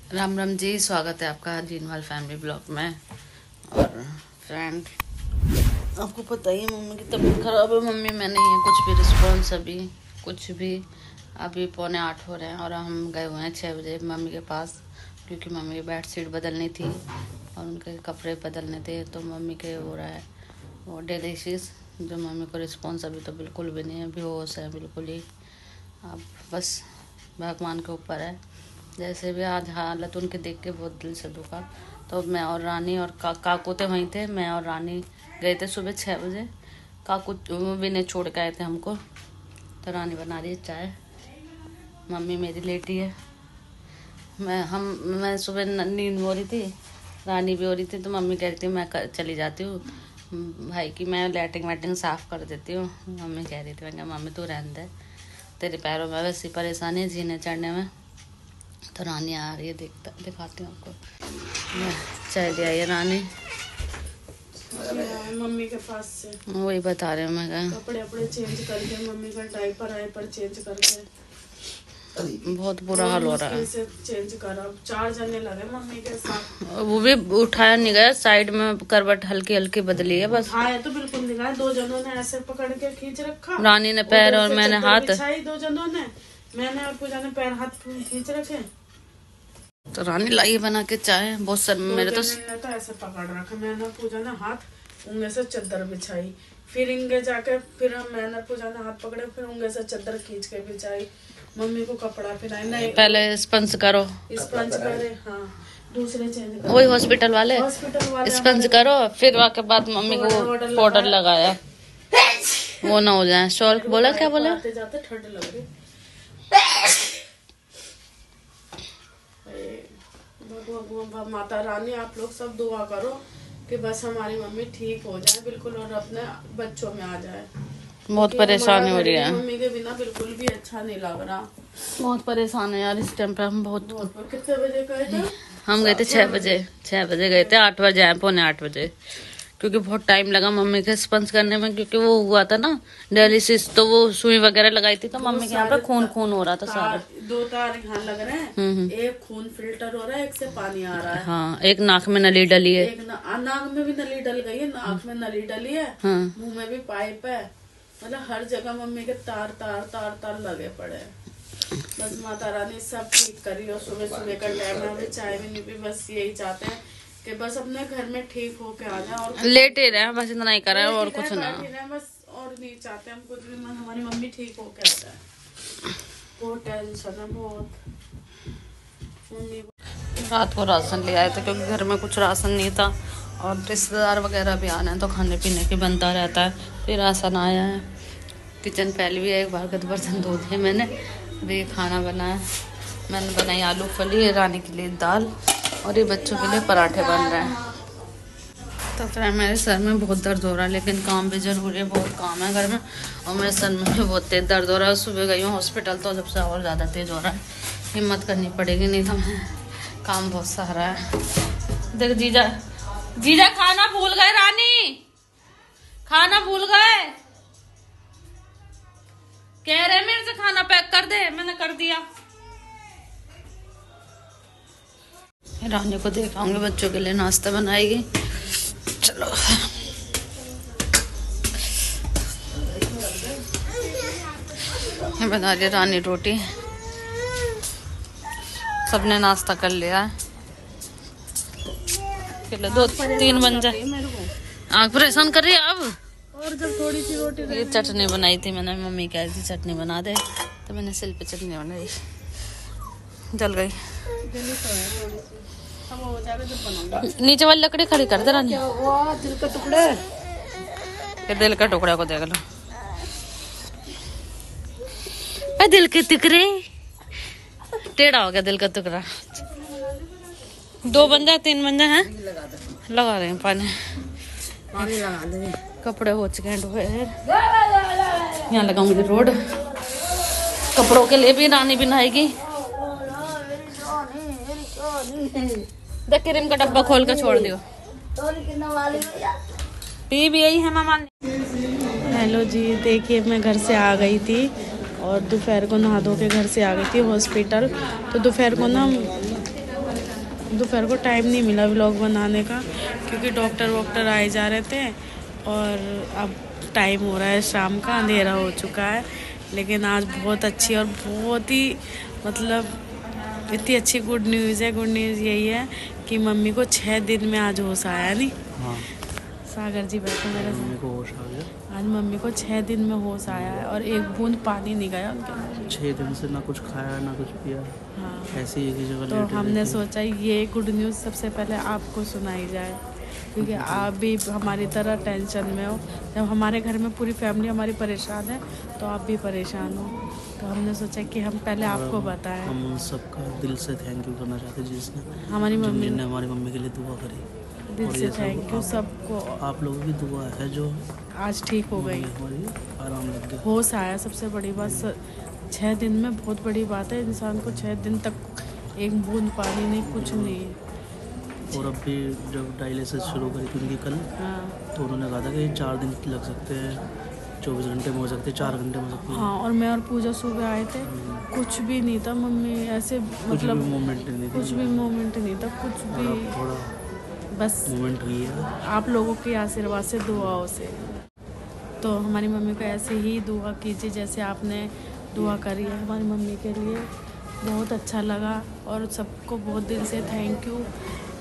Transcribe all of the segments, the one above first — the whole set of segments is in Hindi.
राम राम जी, स्वागत है आपका जीनवाल फैमिली ब्लॉग में। और फ्रेंड, आपको पता ही है मम्मी की तबीयत खराब है। मम्मी में नहीं है कुछ भी रिस्पॉन्स, अभी कुछ भी। अभी 7:45 हो रहे हैं और हम गए हुए हैं 6 बजे मम्मी के पास, क्योंकि मम्मी की बेड शीट बदलनी थी और उनके कपड़े बदलने थे। तो मम्मी के हो रहा है वो डायलिसिस, जो मम्मी को रिस्पॉन्स अभी तो बिल्कुल भी नहीं है, बेहोश है बिल्कुल ही। अब बस भगवान के ऊपर है। जैसे भी आज हालत उनके देख के बहुत दिल से दुखा। तो मैं और रानी और काकू थे वहीं थे। मैं और रानी गए थे सुबह 6 बजे। काकू भी नहीं छोड़ के आए थे हमको। तो रानी बना रही है चाय, मम्मी मेरी लेटी है। मैं सुबह नींद हो रही थी, रानी भी हो रही थी। तो मम्मी कह रही थी मैं चली जाती हूँ भाई की, मैं लैट्रिन वैट्रिन साफ़ कर देती हूँ। मम्मी कह रही थी, मैं कहा मम्मी तू रहने दे, तेरे पैरों में वैसी परेशानी है जीने चढ़ने में। तो रानी आ रही है, दिखाती हूँ आपको। चाय ले आई है रानी मम्मी के पास से। वही बता रहे हैं, मैं कपड़े चेंज करके, मम्मी का डायपर चेंज करके बहुत बुरा हाल हो रहा है। से चेंज करा। 4 जने लगे मम्मी के साथ। वो भी उठाया नहीं गया, साइड में करवट हल्की हल्की बदली है बस। हाँ, तो बिल्कुल नहीं गया। 2 जनों ने ऐसे पकड़ के खींच रखा, रानी ने पैर और मैंने हाथ। 2 जनों ने, मैंने और पूजा ने पैर हाथ खींच रखे। तो रानी लाई बना के चाय, बहुत सर मेरे तो ऐसे पकड़ रखा। मैंने पूजा ने हाथ उंगे से चादर बिछाई, फिर इंगे जाके फिर मैंने पूजा ने हाथ पकड़े, फिर उंगे से चादर खींच के बिछाई। मम्मी को कपड़ा पहनाई, नहीं पहले स्पंज करो, स्पंज करे। हाँ, दूसरे चेंज करो। वही हॉस्पिटल वाले स्पंज करो, फिर वाके बाद मम्मी को पाउडर लगाया वो ना हो जाए। शॉल बोला, क्या बोला? जाते ठंड लग रही। भगवान माता रानी आप लोग सब दुआ करो कि बस हमारी मम्मी ठीक हो जाए बिल्कुल, और अपने बच्चों में आ जाए। बहुत परेशानी हो रही है मम्मी के बिना बिल्कुल भी अच्छा नहीं लग रहा। बहुत परेशान है यार इस टाइम पे हम बहुत। कितने बजे गए थे? हम गए थे 6 बजे। 6 बजे गए थे, 8 बजे आए, 7:45 बजे, क्योंकि बहुत टाइम लगा मम्मी के स्पंज करने में। क्योंकि वो हुआ था ना डायलिसिस, तो वो सुई वगैरह लगाई थी, तो मम्मी के यहाँ पे खून हो रहा था सारा। 2 तार यहाँ लग रहे हैं, एक खून फिल्टर हो रहा है, एक से पानी आ रहा है। हाँ, एक नाक में नली डली है, एक नाक में भी नली डल गई है, नाक में नली डली है, मुंह में भी पाइप है। मतलब हर जगह मम्मी के तार तार तार तार लगे पड़े हैं। बस माता रानी सब ठीक करी। और सुबह सुबह का टाइम है, अभी चाय भी नहीं पी। बस यही चाहते हैं कि बस अपने घर में ठीक होके आ जाए और लेटे रहे, बस इतना ही करें और कुछ ना। बस और नहीं चाहते हम कुछ भी, हमारी मम्मी ठीक होके आ जाए। बहुत टेंशन है बहुत। मम्मी रात को राशन ले आए थे, क्योंकि घर में कुछ राशन नहीं था और रिश्तेदार वगैरह भी आना है, तो खाने पीने की बनता रहता है। फिर राशन आया है। किचन पहले भी एक बार गद बर्तन धो दिए मैंने। अभी खाना बनाया, मैंने बनाई आलू फली, रानी के लिए दाल और ये बच्चों के लिए पराठे बन रहे हैं। तो फिर मेरे सर में बहुत दर्द हो रहा है, लेकिन काम भी जरूरी है, बहुत काम है घर में। और मेरे सर में भी बहुत तेज दर्द हो रहा है। सुबह गई हूँ हॉस्पिटल, तो जब से और ज़्यादा तेज हो रहा है। हिम्मत करनी पड़ेगी, नहीं तो मैं काम बहुत सारा है। देख जीजा खाना भूल गए, रानी खाना भूल गए, कह रहे मेरे से खाना पैक कर दे, मैंने कर दिया। रानी को देखाऊंगी, बच्चों के लिए नाश्ता बनाएगी। चलो बना रही रानी रोटी, सबने नाश्ता कर लिया है। 2-3 बन जाए, आग परेशान कर रही है अब। और जब थोड़ी सी रोटी, ये चटनी बनाई थी मैंने, मम्मी कह रही थी चटनी बना दे, तो मैंने सिल पे चटनी बनाई, जल गई। नीचे वाली लकड़ी खड़ी कर दे रानी। दिल का टुकड़ा, दिल का टुकड़ा को देख लो, दिल के टुकड़े टेढ़ा हो गया दिल का टुकड़ा। 2 बन जाए 3 बन जाए हैं, लगा रहे हैं पानी लगा दे। कपड़े हो चुके हैं धोए, यहाँ लगाऊंगी रोड। कपड़ों के लिए भी रानी भी नहाएगी। देख क्रीम का डब्बा खोल कर छोड़ दियो, पी भी यही है मामा। हेलो जी, देखिए मैं घर से आ गई थी और दोपहर को नहा धो के घर से आ गई थी हॉस्पिटल। तो दोपहर को ना दोपहर को टाइम नहीं मिला व्लॉग बनाने का, क्योंकि डॉक्टर आए जा रहे थे और अब टाइम हो रहा है शाम का, अंधेरा हो चुका है। लेकिन आज बहुत अच्छी और बहुत ही मतलब इतनी अच्छी गुड न्यूज़ है। गुड न्यूज़ यही है कि मम्मी को 6 दिन में आज होश आया। नहीं हाँ, सागर जी बैठे मेरे मम्मी को होश आ गया। आज मम्मी को 6 दिन में होश आया है और एक बूंद पानी नहीं गया उनके मुंह में। 6 दिन से ना कुछ खाया ना कुछ पिया, हाँ, ऐसे ही एक ही जगह तो लेटे हमने रहते। सोचा ये गुड न्यूज़ सबसे पहले आपको सुनाई जाए, क्योंकि आप भी हमारी तरह टेंशन में हो। जब हमारे घर में पूरी फैमिली हमारी परेशान है तो आप भी परेशान हो, तो हमने सोचा कि हम पहले आपको बताएं। हम उन सबका दिल से थैंक यू करना चाहते हैं जिसने हमारी मम्मी जिनने हमारी मम्मी के लिए दुआ करी। दिल और से ये सब थैंक यू सबको। आप लोगों की दुआ है जो आज ठीक हो गई, हमारी आराम लग गया। होश आया। सबसे बड़ी बात 6 दिन में बहुत बड़ी बात है। इंसान को 6 दिन तक एक बूंद पानी नहीं, कुछ नहीं। और अब भी जब डायलिसिस शुरू करी थी उनकी कल, हाँ तो उन्होंने कहा था कि 4 दिन लग सकते हैं, 24 घंटे में हो सकते हैं, 4 घंटे में हो सकते हैं। हाँ, और मैं और पूजा सुबह आए थे, कुछ भी नहीं था मम्मी, ऐसे मतलब कुछ भी मोमेंट नहीं कुछ भी मोमेंट नहीं था, कुछ भी। थोड़ा बस मोमेंट हुई है आप लोगों के आशीर्वाद से, दुआओं से। तो हमारी मम्मी को ऐसे ही दुआ कीजिए जैसे आपने दुआ करी है हमारी मम्मी के लिए। बहुत अच्छा लगा और सबको बहुत दिल से थैंक यू।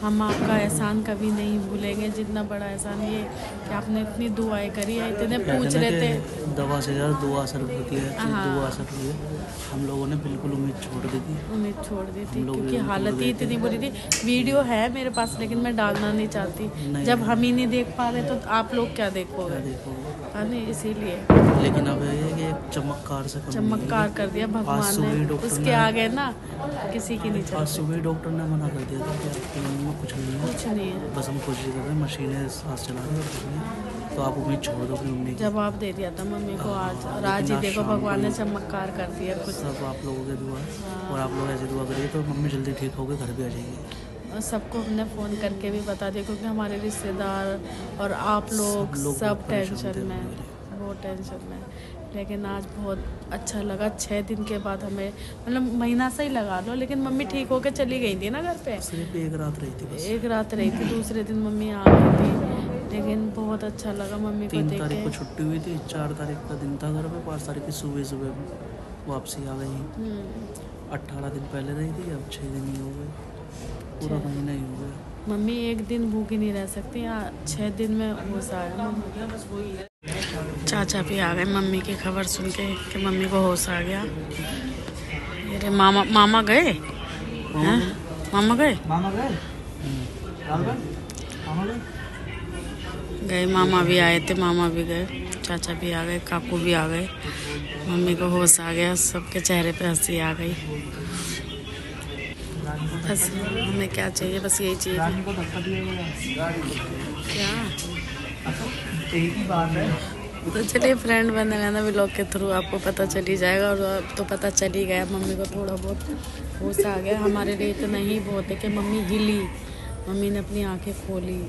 हम आपका एहसान कभी नहीं भूलेंगे, जितना बड़ा एहसान ये कि आपने इतनी दुआएं करी है। इतने पूछ रहे थे, दवा से ज़्यादा दुआ असर होती है। हाँ। दुआ असर हुई है। हम लोगों ने बिल्कुल उम्मीद छोड़ दी थी। उम्मीद छोड़ दी थी, हम लोग क्योंकि भी हालत छोड़ ही देते। इतनी बुरी थी। वीडियो है मेरे पास लेकिन मैं डालना नहीं चाहती। नहीं, जब हम ही नहीं देख पा रहे तो आप लोग क्या देखोगे, देखो, है नहीं, इसीलिए लेकिन अब ये है कि एक चमत्कार से कम नहीं है। चमत्कार कर दिया आज भगवान सुबह ने। डॉक्टर उसके ने- आगे ना किसी की नहीं आज चलती, सुबह डॉक्टर ने मना कर दिया था कि आपकी मम्मी में कुछ नहीं है, कुछ नहीं है। बस हम कोशिश कर रहे हैं, मशीनें सांस चला रही है, तो आप उम्मीद छोड़ दो अपनी मम्मी की। जवाब दे दिया था मम्मी को आज, और आज ही लेकिन आज देखो शाम भगवान ने को चमत्कार कर दिया कुछ। सब आप लोगों के दुआ और आप लोग ऐसी दुआ करिए तो मम्मी जल्दी ठीक होकर घर भी आ जाएगी। और सबको हमने फ़ोन करके भी बता दिया, क्योंकि हमारे रिश्तेदार और आप लोग लोग सब बहुत परेशान थे टेंशन में, मम्मी के बहुत टेंशन में। लेकिन आज बहुत अच्छा लगा। 6 दिन के बाद हमें, मतलब महीना से ही लगा लो, लेकिन मम्मी ठीक होकर चली गई थी ना घर पे। सिर्फ एक रात रही थी बस। एक रात रही थी, दूसरे दिन मम्मी आ गई थी। लेकिन बहुत अच्छा लगा मम्मी को 3 देख तारीख को के। छुट्टी हुई थी, 4 तारीख का दिन था घर पे, 5 तारीख की सुबह सुबह वापसी आ गई। 18 दिन पहले रही थी, अब 6 दिन ही हो गए, पूरा महीना ही हो गया। मम्मी एक दिन भूखी नहीं रह सकती, 6 दिन में होश आया मम्मी का, बस वही है। चाचा भी आ गए मम्मी की खबर सुन के कि मम्मी को होश आ गया। मेरे मामा गए हैं? मामा गए गए मामा भी आए थे, मामा भी गए, चाचा भी आ गए, काकू भी आ गए। मम्मी को होश आ गया, सबके चेहरे पे हंसी आ गई। बस हमें क्या चाहिए, बस यही चाहिए। क्या एक ही बात है। तो चलिए फ्रेंड बने रहना व्लॉग के थ्रू, आपको पता चल ही जाएगा। और अब तो पता चल ही गया, मम्मी को थोड़ा बहुत होश आ गया। हमारे लिए इतना ही बहुत है कि मम्मी हिली, मम्मी ने अपनी आंखें खोली,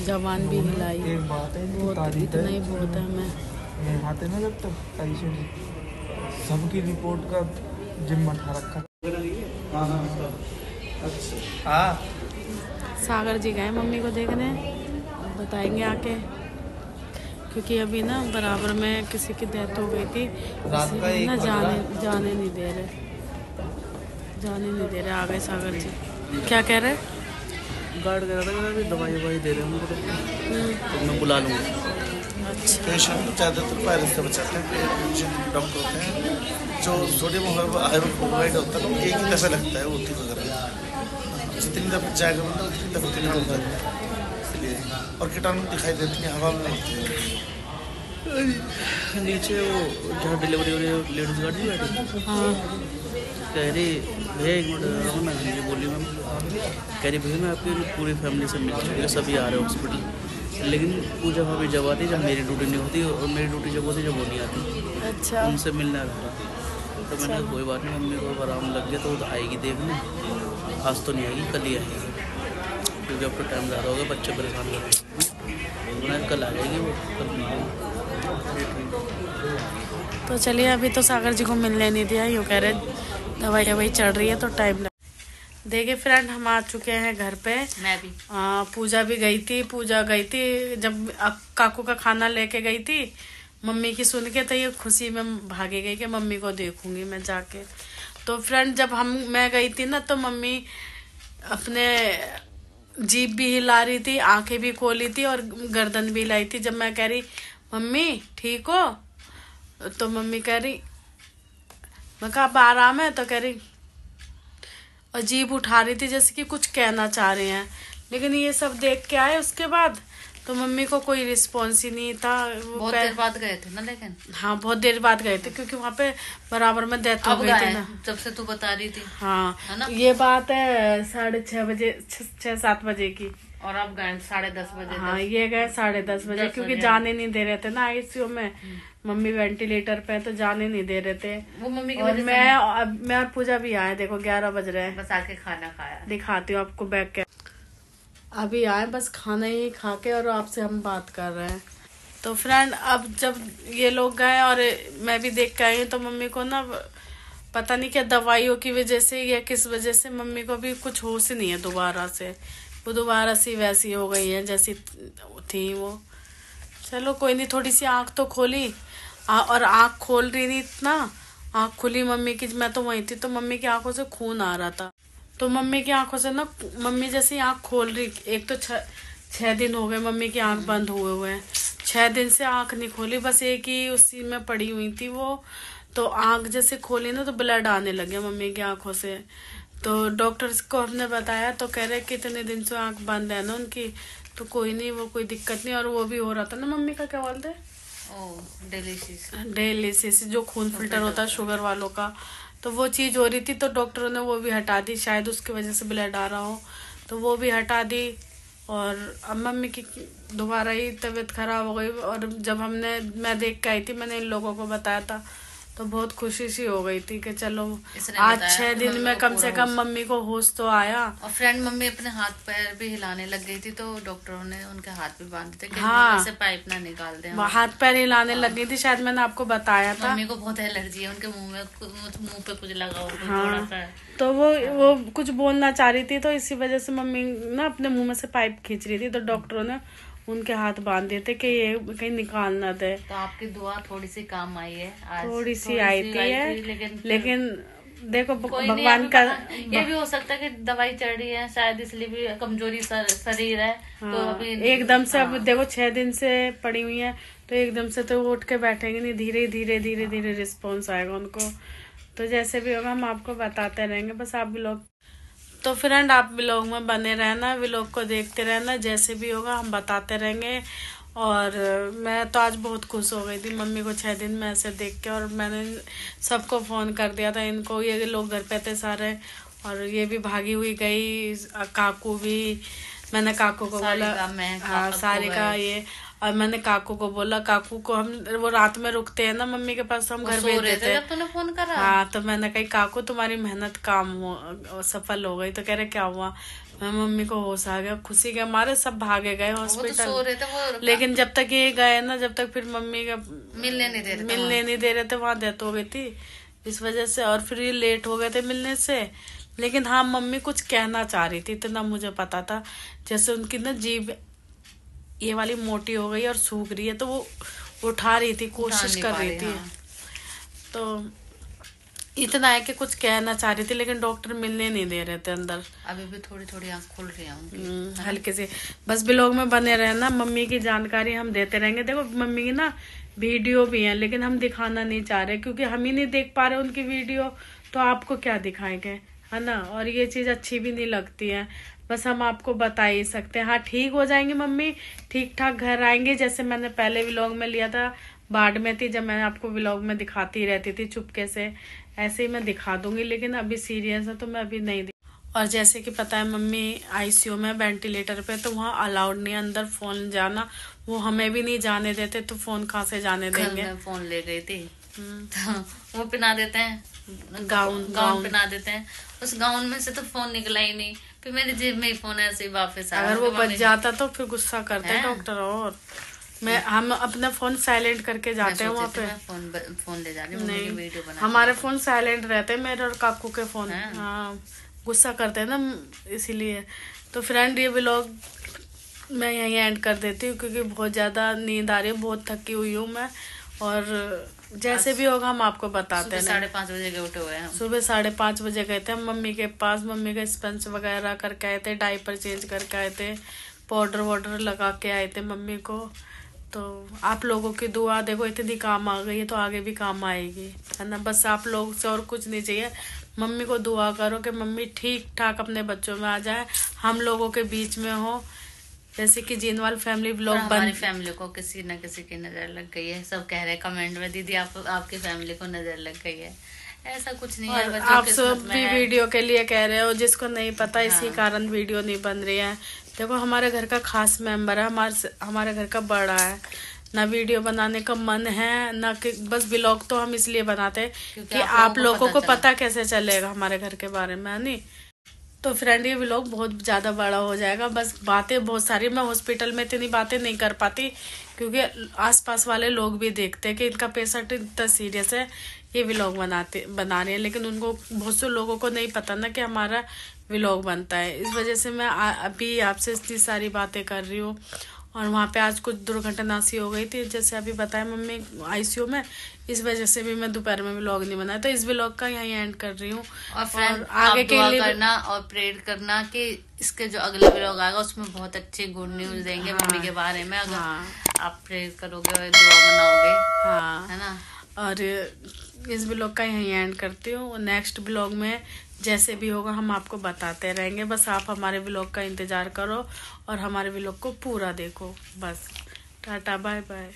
जवान भी हिलाई, एक बात है, बहुत, इतना ही बहुत है हमें। आते ना जब तक पेशेंट सबकी रिपोर्ट का जिम्मा उठा रखा। हाँ, सागर जी गए मम्मी को देखने, बताएंगे आके, क्योंकि अभी ना बराबर में किसी की डेथ हो गई थी, इसलिए ना जाने नहीं दे रहे। आ गए सागर जी। क्या कह रहे? गार्ड कह रहा था कि अभी दवाई दे रहे हैं उनको, तो मैं बुला लूँगा। अच्छा, पेशेंट को ज़्यादातर वायरस से बचाते हैं। जिन डॉक्टर होते हैं जो सोडियम हाइड्रोक्लोराइड होता है, एक ही दफ़े लगता है वो ठीक वगैरह, जितनी दफ़े जाएगा बंदा उतनी दफ़े कीटाणु होता है, इसलिए। और कीटाणु दिखाई देती है हवा में होती है। नीचे वो जहाँ डिलीवरी हो रही है लेडीज गार्ड नहीं बैठी, हाँ कह रही भैया एक मिनट, मैं हिंदी बोली मैम, कह रही भैया मैं आपकी पूरी फैमिली से मिल चुकी है, सभी आ रहे हैं हॉस्पिटल, लेकिन पूजा भाभी जब आती जब मेरी ड्यूटी नहीं होती, और मेरी ड्यूटी जब होती जब वो नहीं आती, अच्छा, उनसे मिलना रहा। तो मैंने कहा कोई बात नहीं, मम्मी को आराम लग गया तो वो तो आएगी देखने, आज तो नहीं आएगी, कल ही आएगी, क्योंकि अब तो टाइम ज़्यादा होगा, बच्चे परेशान हो रहे हैं, कल आ जाएगी वो, कल नहीं आएगी। तो चलिए अभी तो सागर जी को मिलने नहीं दिया, यूँ कह रहे दवाई चढ़ रही है तो टाइम लग। देखिए फ्रेंड, हम आ चुके हैं घर पे। मैं भी पूजा भी गई थी। पूजा गई थी जब काकू का खाना लेके गई थी, मम्मी की सुन के तो ये खुशी में भागे गई कि मम्मी को देखूंगी मैं जाके। तो फ्रेंड जब मैं गई थी ना, तो मम्मी अपने जीभ भी हिला रही थी, आंखें भी खोली थी और गर्दन भी हिलाई थी। जब मैं कह रही मम्मी ठीक हो, तो मम्मी कह रही, मैं कहा अब आराम है, तो कह रही और जीभ उठा रही थी जैसे कि कुछ कहना चाह रहे हैं। लेकिन ये सब देख के आए उसके बाद तो मम्मी को कोई रिस्पॉन्स ही नहीं था। बहुत देर बाद गए थे ना, लेकिन हाँ बहुत देर बाद गए थे, क्योंकि वहाँ पे बराबर में डेथ हो गई थी ना, जब से तू बता रही थी। हाँ है ना? ये बात है 6:30 बजे, 6-7 बजे की। और अब गए 10:30 बजे। हाँ ये गए 10:30 बजे, क्योंकि जाने नहीं दे रहे थे ना आईसीयू में। मम्मी वेंटिलेटर पे, तो जाने नहीं दे रहे थे। वो मम्मी की और वजह मैं और पूजा भी आए। देखो 11 बज रहे हैं। बस आके खाना खाया। दिखाती हूँ आपको बैग के। अभी आए बस खाना ही खा के, और आपसे हम बात कर रहे हैं। तो फ्रेंड अब जब ये लोग गए और मैं भी देख के आई हूँ, तो मम्मी को ना पता नहीं क्या दवाइयों की वजह से या किस वजह से मम्मी को भी कुछ होश नहीं है दोबारा से। वो दोबारा से वैसी हो गई है जैसी थी वो। चलो कोई नहीं, थोड़ी सी आँख तो खोली। और आँख खोल रही नहीं इतना, आँख खुली मम्मी की, मैं तो वहीं थी, तो मम्मी की आंखों से खून आ रहा था। तो मम्मी की आंखों से ना, मम्मी जैसे आंख खोल रही, एक तो 6 दिन हो गए मम्मी की आंख बंद हुए हैं। 6 दिन से आंख नहीं खोली, बस एक ही उसी में पड़ी हुई थी वो। तो आंख जैसे खोली ना, तो ब्लड आने लगे मम्मी की आंखों से। तो डॉक्टर्स को हमने बताया, तो कह रहे कि इतने दिन से आंख बंद है ना उनकी, तो कोई नहीं, वो कोई दिक्कत नहीं। और वो भी हो रहा था ना मम्मी का, क्या बोलते हैं, डायलिसिस, जो खून फिल्टर होता है शुगर वालों का, तो वो चीज हो रही थी। तो डॉक्टरों ने वो भी हटा दी, शायद उसकी वजह से ब्लड आ रहा हो, तो वो भी हटा दी। और अब मम्मी की दोबारा ही तबीयत खराब हो गई। और जब मैं देख के आई थी, मैंने इन लोगों को बताया था, तो बहुत खुशी सी हो गई थी कि चलो आज 6 दिन में कम से कम मम्मी को होश तो आया। और फ्रेंड मम्मी अपने हाथ पैर भी हिलाने लग गई थी, तो डॉक्टरों ने उनके हाथ भी बांध थे कि हाँ, से पाइप ना निकाल दें। हाथ पैर हिलाने लग गई थी, शायद मैंने आपको बताया था। मम्मी को बहुत एलर्जी है, उनके मुंह पे कुछ लगा हो थोड़ा सा। तो वो कुछ बोलना चाह रही थी, तो इसी वजह से मम्मी ना अपने मुंह में से पाइप खींच रही थी, तो डॉक्टरों ने उनके हाथ बांध दिए थे कि ये कहीं निकाल ना दे। तो आपकी दुआ थोड़ी सी काम आई है आज, थोड़ी सी आई थी, लेकिन देखो भगवान का ये भी हो सकता है कि दवाई चढ़ रही है, शायद इसलिए भी कमजोरी शरीर है। हाँ, तो अभी एकदम से अब देखो 6 दिन से पड़ी हुई है, तो एकदम से तो उठ के बैठेंगे नहीं, धीरे धीरे रिस्पॉन्स आएगा उनको। तो जैसे भी होगा हम आपको बताते रहेंगे, बस आप व्लॉग, तो फ्रेंड आप व्लॉग में बने रहना, व्लॉग को देखते रहना, जैसे भी होगा हम बताते रहेंगे। और मैं तो आज बहुत खुश हो गई थी मम्मी को 6 दिन में ऐसे देख के। और मैंने सबको फ़ोन कर दिया था इनको, ये लोग घर पे थे सारे, और ये भी भागी हुई गई, काकू भी। मैंने काकू को बोला, हाँ सारिका ये, और मैंने काकू को बोला, काकू को हम वो रात में रुकते हैं ना मम्मी के पास, हम घर भेज देते हैं। तूने फोन करा? हाँ, तो मैंने कही काकू तुम्हारी मेहनत सफल हो गई। तो कह रहे क्या हुआ? मैं मम्मी को होश आ गया, खुशी के मारे सब भागे गए हॉस्पिटल। सो रहे थे वो, लेकिन जब तक ये गए ना, जब तक फिर मम्मी का मिलने नहीं दे रहे थे, वहाँ डेथ हो गई थी इस वजह से। और फिर ये लेट हो गए थे मिलने से। लेकिन हाँ मम्मी कुछ कहना चाह रही थी, इतना मुझे पता था। जैसे उनकी ना जीभ ये वाली मोटी हो गई और सूख रही है, तो वो उठा रही थी, कोशिश कर रही थी। हाँ। तो इतना है कि कुछ कहना चाह रही थी, लेकिन डॉक्टर मिलने नहीं दे रहे थे अंदर। अभी भी थोड़ी आंख खुल रही है उनकी, हल्के से। बस व्लॉग में बने रहना, मम्मी की जानकारी हम देते रहेंगे। देखो मम्मी की ना वीडियो भी है, लेकिन हम दिखाना नहीं चाह रहे, क्योंकि हम ही नहीं देख पा रहे उनकी वीडियो, तो आपको क्या दिखाएंगे, है ना। और ये चीज अच्छी भी नहीं लगती है, बस हम आपको बता ही सकते हैं। हाँ ठीक हो जाएंगे मम्मी, ठीक ठाक घर आएंगे। जैसे मैंने पहले व्लॉग में लिया था, बाढ़ में थी, जब मैं आपको व्लॉग में दिखाती रहती थी चुपके से, ऐसे ही मैं दिखा दूंगी। लेकिन अभी सीरियस है, तो मैं अभी नहीं। और जैसे कि पता है मम्मी आईसीयू में वेंटिलेटर पे, तो वहाँ अलाउड नहीं अंदर फोन जाना, वो हमें भी नहीं जाने देते, तो फोन कहाँ से जाने देंगे। फोन ले गई थी, तो वो पिना देते हैं, गाउन पहना देते हैं। उस गाउन में से तो फोन निकला ही नहीं, फिर मेरी जेब में ही फोन ऐसे वापस आया। अगर वो बच जाता तो फिर गुस्सा करते डॉक्टर। और हम अपना फोन साइलेंट करके जाते हैं वहाँ पे। फोन ले जा रही हूँ, वीडियो बना। हमारे फोन साइलेंट रहते हैं, मेरे और काकू के फोन। हाँ गुस्सा करते हैं ना, इसीलिए। तो फ्रेंड ये व्लॉग मैं यहीं एंड कर देती हूँ, क्योंकि बहुत ज़्यादा नींद आ रही है, बहुत थकी हुई हूँ मैं। और जैसे भी होगा हम आपको बताते हैं। 5:30 बजे के उठे हुए हैं हम। सुबह 5:30 बजे गए थे हम मम्मी के पास, मम्मी का स्पंज वगैरह करके आए थे, डायपर चेंज करके आए थे, पाउडर वाउडर लगा के आए थे मम्मी को। तो आप लोगों की दुआ देखो इतनी काम आ गई है, तो आगे भी काम आएगी, है ना। बस आप लोग से और कुछ नहीं चाहिए, मम्मी को दुआ करो कि मम्मी ठीक ठाक अपने बच्चों में आ जाए, हम लोगों के बीच में हो। जैसे कि जीनवाल फैमिली व्लॉग हमारी फैमिली को किसी न किसी की नजर लग गई है। सब कह रहे कमेंट में, दीदी आपकी फैमिली को नजर लग गई है। ऐसा कुछ नहीं है, आप सब भी वीडियो के लिए कह रहे हो, जिसको नहीं पता इसी कारण वीडियो नहीं बन रही है। देखो हमारे घर का खास मेंबर है, हमारे घर का बड़ा है, ना वीडियो बनाने का मन है ना, कि बस व्लॉग तो हम इसलिए बनाते हैं कि आप लोगों को पता कैसे चलेगा हमारे घर के बारे में, नहीं। तो फ्रेंड ये व्लॉग बहुत ज़्यादा बड़ा हो जाएगा, बस बातें बहुत सारी, मैं हॉस्पिटल में इतनी बातें नहीं कर पाती, क्योंकि आसपास वाले लोग भी देखते हैं कि इनका पेशेंट इतना सीरियस है, ये व्लॉग बना रहे हैं, लेकिन उनको बहुत से लोगों को नहीं पता ना कि हमारा व्लॉग बनता है। इस वजह से मैं अभी आपसे इतनी सारी बातें कर रही हूँ। और वहाँ पे आज कुछ दुर्घटना सी हो गई थी, जैसे अभी बताया मम्मी आईसीयू में, इस वजह से भी मैं दोपहर में व्लॉग नहीं बनाया। तो इस व्लॉग का यहीं एंड कर रही हूँ। और आगे के लिए करना और प्रेयर करना कि इसके जो अगले व्लॉग आएगा उसमें बहुत अच्छी गुड न्यूज देंगे मम्मी के बारे में। अगर आप प्रेयर करोगे और दुआ बनाओगे, है ना। और इस व्लॉग का यहीं एंड करती हूँ। नेक्स्ट व्लॉग में जैसे भी होगा हम आपको बताते रहेंगे, बस आप हमारे व्लॉग का इंतजार करो और हमारे व्लॉग को पूरा देखो। बस टाटा बाय बाय।